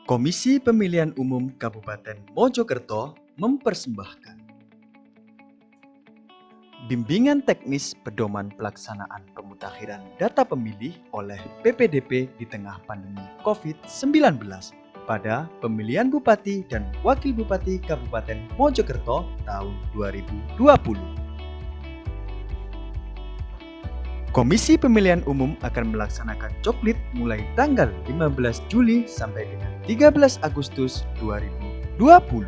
Komisi Pemilihan Umum Kabupaten Mojokerto mempersembahkan bimbingan teknis pedoman pelaksanaan pemutakhiran data pemilih oleh PPDP di tengah pandemi COVID-19 pada pemilihan Bupati dan Wakil Bupati Kabupaten Mojokerto tahun 2020. Komisi Pemilihan Umum akan melaksanakan coklit mulai tanggal 15 Juli sampai dengan 13 Agustus 2020.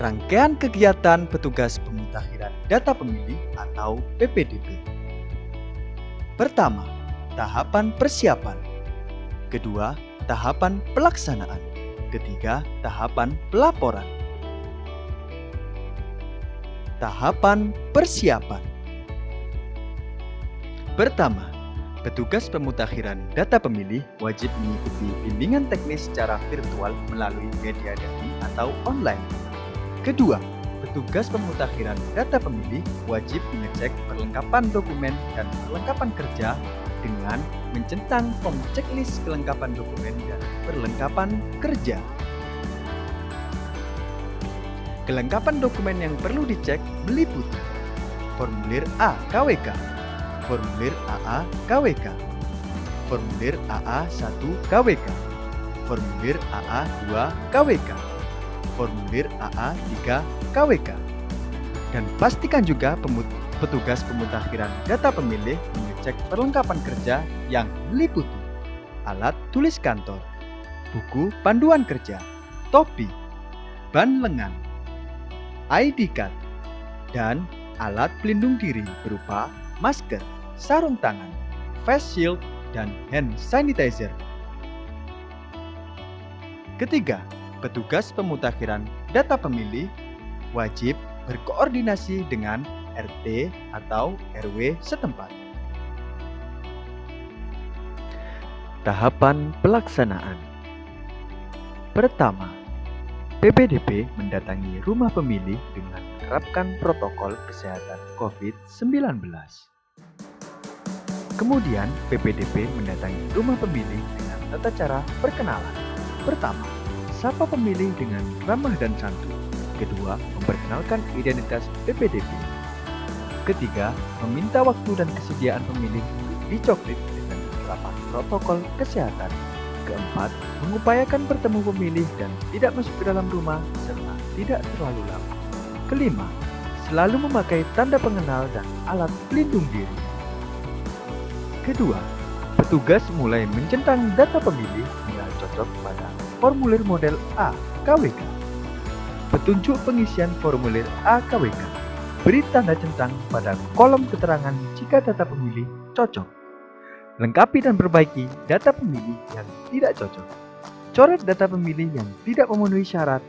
Rangkaian kegiatan petugas pemutakhiran data pemilih atau PPDP. Pertama, tahapan persiapan. Kedua, tahapan pelaksanaan. Ketiga, tahapan pelaporan. Tahapan persiapan. Pertama, petugas pemutakhiran data pemilih wajib mengikuti bimbingan teknis secara virtual melalui media daring atau online. Kedua, petugas pemutakhiran data pemilih wajib mengecek perlengkapan dokumen dan perlengkapan kerja dengan mencentang form checklist kelengkapan dokumen dan perlengkapan kerja. Kelengkapan dokumen yang perlu dicek meliputi formulir A KWK, formulir AA KWK, formulir AA1 KWK, formulir AA2 KWK, formulir AA3 KWK. Dan pastikan juga petugas pemutakhiran data pemilih mengecek perlengkapan kerja yang meliputi alat tulis kantor, buku panduan kerja, topi, ban lengan, ID card, dan alat pelindung diri berupa masker, sarung tangan, face shield, dan hand sanitizer. Ketiga, petugas pemutakhiran data pemilih wajib berkoordinasi dengan RT atau RW setempat. Tahapan pelaksanaan. Pertama, PPDP mendatangi rumah pemilih dengan menerapkan protokol kesehatan COVID-19. Kemudian, PPDP mendatangi rumah pemilih dengan tata cara perkenalan. Pertama, sapa pemilih dengan ramah dan santun. Kedua, memperkenalkan identitas PPDP. Ketiga, meminta waktu dan kesediaan pemilih untuk dicoklit dengan penerapan protokol kesehatan. Keempat, mengupayakan bertemu pemilih dan tidak masuk ke dalam rumah serta tidak terlalu lama. Kelima, selalu memakai tanda pengenal dan alat pelindung diri. Kedua, petugas mulai mencentang data pemilih bila cocok pada formulir model A KWK. Petunjuk pengisian formulir A KWK. Beri tanda centang pada kolom keterangan jika data pemilih cocok. Lengkapi dan perbaiki data pemilih yang tidak cocok. Coret data pemilih yang tidak memenuhi syarat.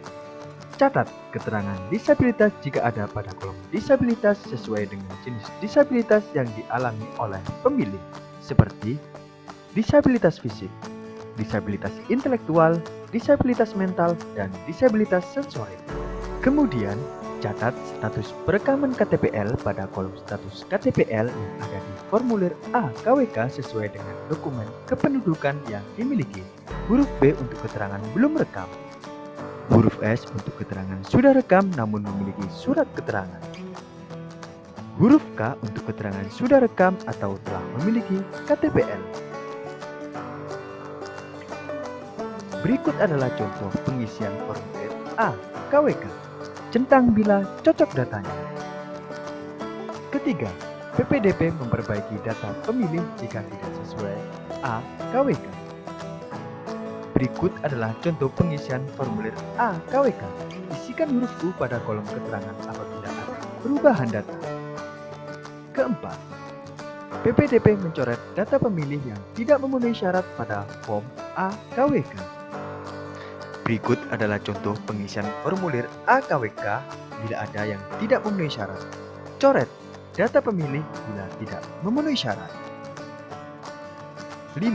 Catat keterangan disabilitas jika ada pada kolom disabilitas sesuai dengan jenis disabilitas yang dialami oleh pemilih, seperti disabilitas fisik, disabilitas intelektual, disabilitas mental, dan disabilitas sensorik. Kemudian, catat status perekaman KTPL pada kolom status KTPL yang ada di formulir A KWK sesuai dengan dokumen kependudukan yang dimiliki. Huruf B untuk keterangan belum rekam. Huruf S untuk keterangan sudah rekam namun memiliki surat keterangan. Huruf K untuk keterangan sudah rekam atau telah memiliki KTPL. Berikut adalah contoh pengisian formulir A KWK. Centang bila cocok datanya. Ketiga, PPDP memperbaiki data pemilih jika tidak sesuai A KWK. Berikut adalah contoh pengisian formulir A KWK. Isikan huruf U pada kolom keterangan apabila ada perubahan data. Keempat, PPDP mencoret data pemilih yang tidak memenuhi syarat pada form A KWK. Berikut adalah contoh pengisian formulir A KWK bila ada yang tidak memenuhi syarat. Coret data pemilih bila tidak memenuhi syarat. 5.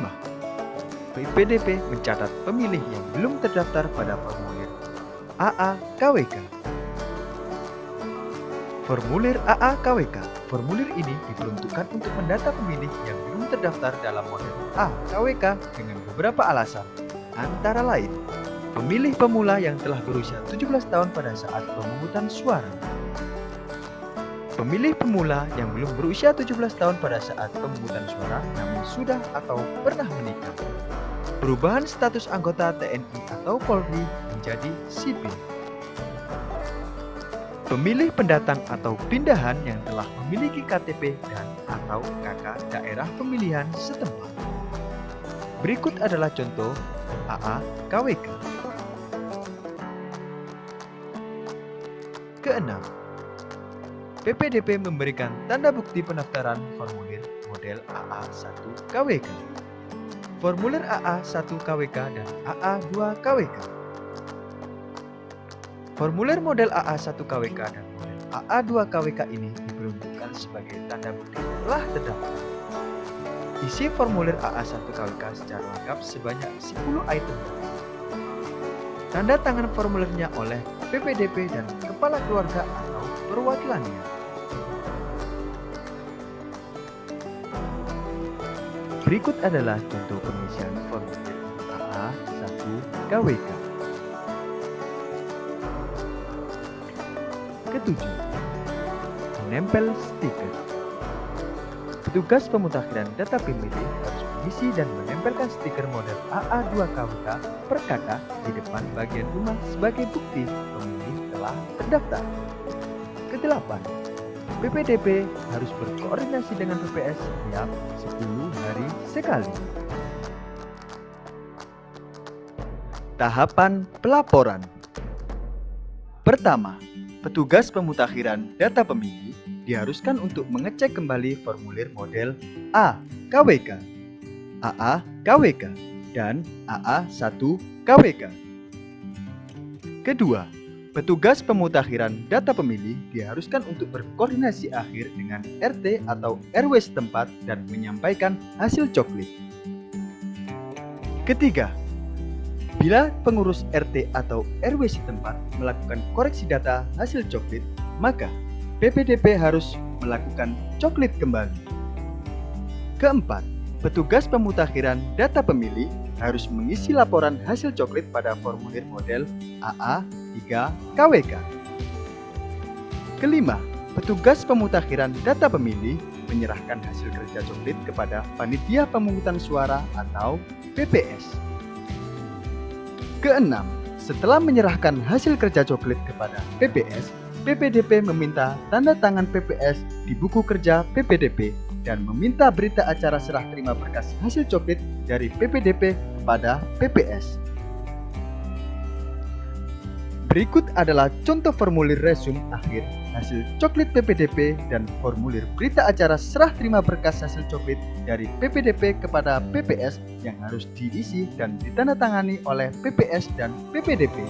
PPDP mencatat pemilih yang belum terdaftar pada formulir AA KWK. Formulir AA KWK. Formulir ini diperuntukkan untuk mendata pemilih yang belum terdaftar dalam model A KWK dengan beberapa alasan, antara lain pemilih pemula yang telah berusia 17 tahun pada saat pemungutan suara, pemilih pemula yang belum berusia 17 tahun pada saat pemungutan suara namun sudah atau pernah menikah, perubahan status anggota TNI atau Polri menjadi sipil, pemilih pendatang atau pindahan yang telah memiliki KTP dan atau KK daerah pemilihan setempat. Berikut adalah contoh AA KWK. Keenam, PPDP memberikan tanda bukti pendaftaran formulir model AA1 KWK, formulir AA1 KWK dan AA2 KWK. Formulir model AA1 KWK dan model AA2 KWK ini diperuntukkan sebagai tanda bukti telah terdaftar. Isi formulir AA1 KWK secara lengkap sebanyak 10 item. Tanda tangan formulirnya oleh PPDP dan kepala keluarga atau perwakilannya. Berikut adalah contoh pengisian formulir AA1 KWK. Ketujuh, menempel stiker. Petugas pemutakhiran data pemilih harus mengisi dan menempelkan stiker model AA2 KWK per KK di depan bagian rumah sebagai bukti pemilih telah terdaftar. Kedelapan, PPDP harus berkoordinasi dengan PPS setiap 10 hari sekali. Tahapan pelaporan. Pertama, petugas pemutakhiran data pemilih diharuskan untuk mengecek kembali formulir model A KWK, AA KWK, dan AA1 KWK. Kedua, petugas pemutakhiran data pemilih diharuskan untuk berkoordinasi akhir dengan RT atau RW setempat dan menyampaikan hasil coklit. Ketiga, bila pengurus RT atau RW setempat melakukan koreksi data hasil coklit, maka PPDP harus melakukan coklit kembali. Keempat, petugas pemutakhiran data pemilih harus mengisi laporan hasil coklit pada formulir model AA3 KWK. Kelima, petugas pemutakhiran data pemilih menyerahkan hasil kerja coklit kepada panitia pemungutan suara atau PPS. Keenam, setelah menyerahkan hasil kerja coklit kepada PPS, PPDP meminta tanda tangan PPS di buku kerja PPDP dan meminta berita acara serah terima berkas hasil coklit dari PPDP kepada PPS. Berikut adalah contoh formulir resume akhir hasil coklit PPDP dan formulir berita acara serah terima berkas hasil coklit dari PPDP kepada PPS yang harus diisi dan ditandatangani oleh PPS dan PPDP.